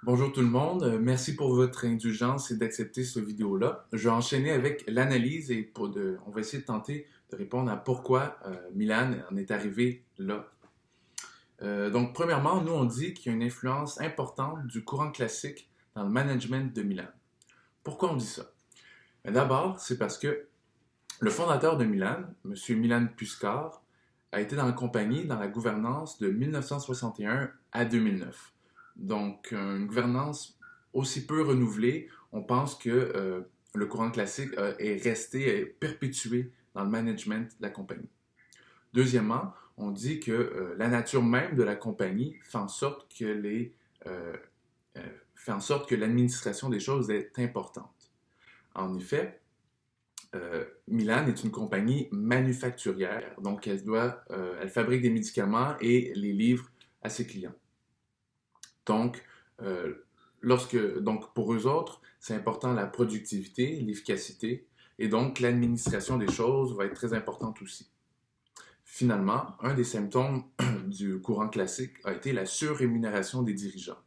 Bonjour tout le monde, merci pour votre indulgence et d'accepter cette vidéo-là. Je vais enchaîner avec l'analyse et on va essayer de tenter de répondre à pourquoi Milan en est arrivé là. Donc, premièrement, nous on dit qu'il y a une influence importante du courant classique dans le management de Milan. Pourquoi on dit ça? D'abord, c'est parce que le fondateur de Milan, M. Milan Puskar, a été dans la compagnie, dans la gouvernance de 1961 à 2009. Donc, une gouvernance aussi peu renouvelée, on pense que le courant classique est resté, est perpétué dans le management de la compagnie. Deuxièmement, on dit que la nature même de la compagnie fait en sorte que euh, fait en sorte que l'administration des choses est importante. En effet, Milan est une compagnie manufacturière, donc elle fabrique des médicaments et les livre à ses clients. Donc, euh, donc pour eux autres, c'est important la productivité, l'efficacité, et donc l'administration des choses va être très importante aussi. Finalement, un des symptômes du courant classique a été la surrémunération des dirigeants.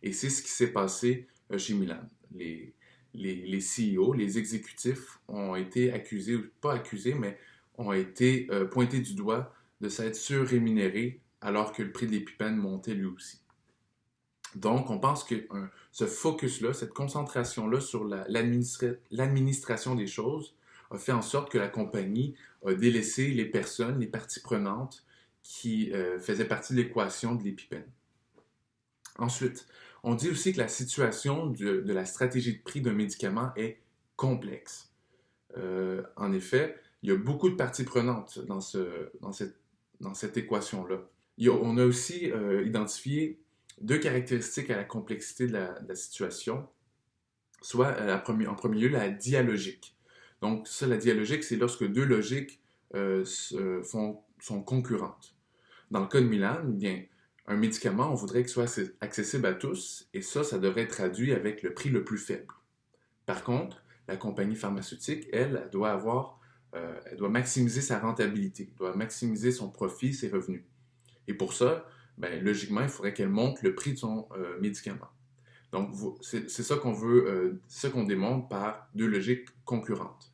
Et c'est ce qui s'est passé chez Milan. Les CEO, les exécutifs ont été accusés, ou pas accusés, mais ont été pointés du doigt de s'être surrémunérés alors que le prix de l'épipène montait lui aussi. Donc, on pense que ce focus-là, cette concentration-là sur l'administration des choses a fait en sorte que la compagnie a délaissé les personnes, les parties prenantes qui faisaient partie de l'équation de l'épipène. Ensuite, on dit aussi que la situation de la stratégie de prix d'un médicament est complexe. En effet, il y a beaucoup de parties prenantes dans cette équation-là. On a aussi identifié deux caractéristiques à la complexité de la situation, soit en premier lieu la dialogique. Donc ça, la dialogique, c'est lorsque deux logiques sont concurrentes. Dans le cas de Milan, bien, un médicament, on voudrait qu'il soit accessible à tous, et ça devrait être traduit avec le prix le plus faible. Par contre, la compagnie pharmaceutique, elle elle doit maximiser sa rentabilité, doit maximiser son profit, ses revenus. Et pour ça, ben, logiquement, il faudrait qu'elle monte le prix de son médicament. Donc, c'est ça qu'on veut, c'est ça qu'on démontre par deux logiques concurrentes.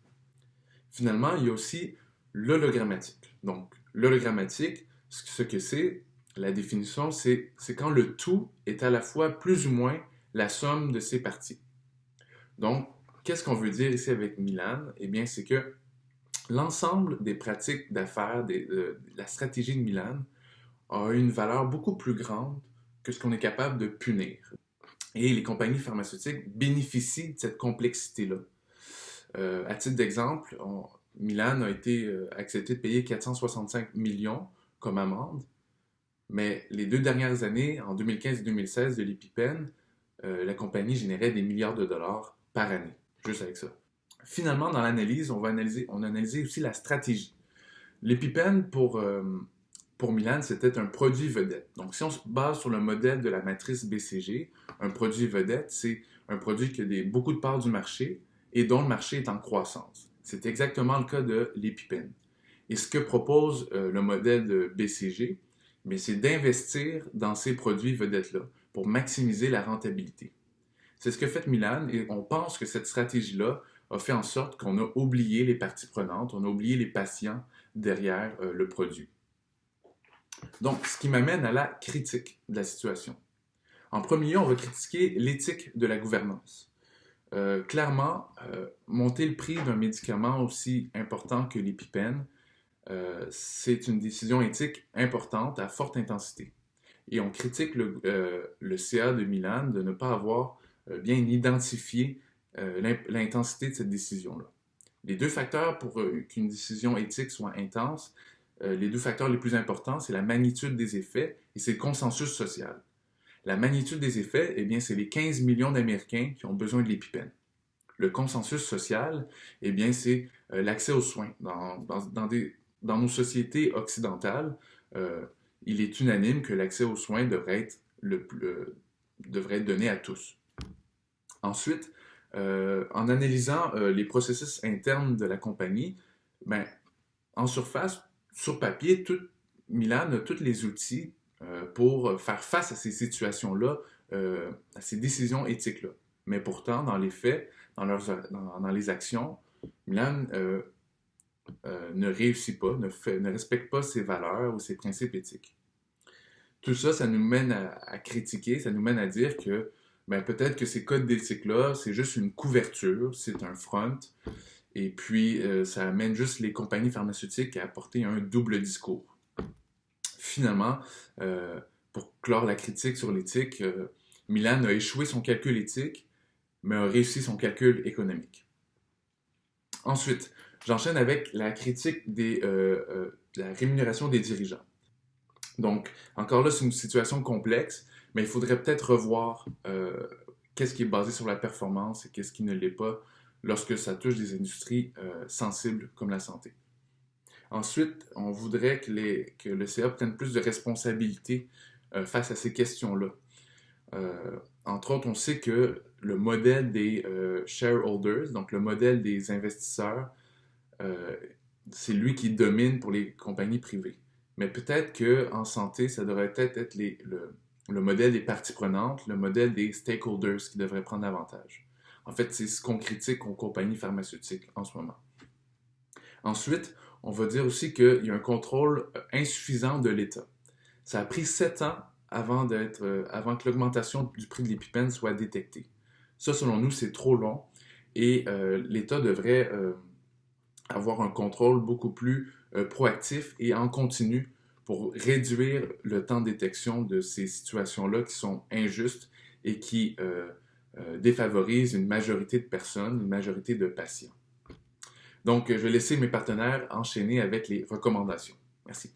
Finalement, il y a aussi l'hologrammatique. Donc, l'hologrammatique, ce que c'est, la définition, c'est quand le tout est à la fois plus ou moins la somme de ses parties. Donc, qu'est-ce qu'on veut dire ici avec Milan? Eh bien, c'est que l'ensemble des pratiques d'affaires, de la stratégie de Milan, a une valeur beaucoup plus grande que ce qu'on est capable de punir. Et les compagnies pharmaceutiques bénéficient de cette complexité-là. À titre d'exemple, Milan a été accepté de payer 465 millions comme amende, mais les deux dernières années, en 2015 et 2016, de l'EpiPen, la compagnie générait des milliards de dollars par année, juste avec ça. Finalement, dans l'analyse, on a analysé aussi la stratégie. L'EpiPen, pour Milan, c'était un produit vedette. Donc, si on se base sur le modèle de la matrice BCG, un produit vedette, c'est un produit qui a beaucoup de parts du marché et dont le marché est en croissance. C'est exactement le cas de l'EpiPen. Et ce que propose le modèle de BCG, c'est d'investir dans ces produits vedettes-là pour maximiser la rentabilité. C'est ce que fait Milan et on pense que cette stratégie-là a fait en sorte qu'on a oublié les parties prenantes, on a oublié les patients derrière le produit. Donc, ce qui m'amène à la critique de la situation. En premier lieu, on va critiquer l'éthique de la gouvernance. Clairement, monter le prix d'un médicament aussi important que l'EpiPen, c'est une décision éthique importante à forte intensité. Et on critique le CA de Milan de ne pas avoir bien identifié l'intensité de cette décision-là. Les deux facteurs pour qu'une décision éthique soit intense, les deux facteurs les plus importants, c'est la magnitude des effets et c'est le consensus social. La magnitude des effets, eh bien, c'est les 15 millions d'Américains qui ont besoin de l'EpiPen. Le consensus social, eh bien, c'est l'accès aux soins. Dans nos sociétés occidentales, il est unanime que l'accès aux soins devrait être donné à tous. Ensuite, en analysant les processus internes de la compagnie, ben, en surface, sur papier, Milan a tous les outils pour faire face à ces situations-là à ces décisions éthiques-là. Mais pourtant, dans les faits, dans les actions, Milan ne réussit pas, ne respecte pas ses valeurs ou ses principes éthiques. Tout ça, ça nous mène à critiquer, ça nous mène à dire que ben, peut-être que ces codes d'éthique-là, c'est juste une couverture, c'est un front, et puis ça amène juste les compagnies pharmaceutiques à apporter un double discours. Finalement, pour clore la critique sur l'éthique, Milan a échoué son calcul éthique, mais a réussi son calcul économique. Ensuite, j'enchaîne avec la critique de la rémunération des dirigeants. Donc, encore là, c'est une situation complexe, mais il faudrait peut-être revoir qu'est-ce qui est basé sur la performance et qu'est-ce qui ne l'est pas lorsque ça touche des industries sensibles comme la santé. Ensuite, on voudrait que le CA prenne plus de responsabilités face à ces questions-là. Entre autres, on sait que le modèle des shareholders, donc le modèle des investisseurs, c'est lui qui domine pour les compagnies privées. Mais peut-être qu'en santé, ça devrait peut-être être le modèle des parties prenantes, le modèle des stakeholders qui devrait prendre avantage. En fait, c'est ce qu'on critique aux compagnies pharmaceutiques en ce moment. Ensuite, on va dire aussi qu'il y a un contrôle insuffisant de l'État. Ça a pris 7 ans avant que l'augmentation du prix de l'épipène soit détectée. Ça, selon nous, c'est trop long et l'État devrait avoir un contrôle beaucoup plus proactif et en continu pour réduire le temps de détection de ces situations-là qui sont injustes et qui défavorisent une majorité de personnes, une majorité de patients. Donc, je vais laisser mes partenaires enchaîner avec les recommandations. Merci.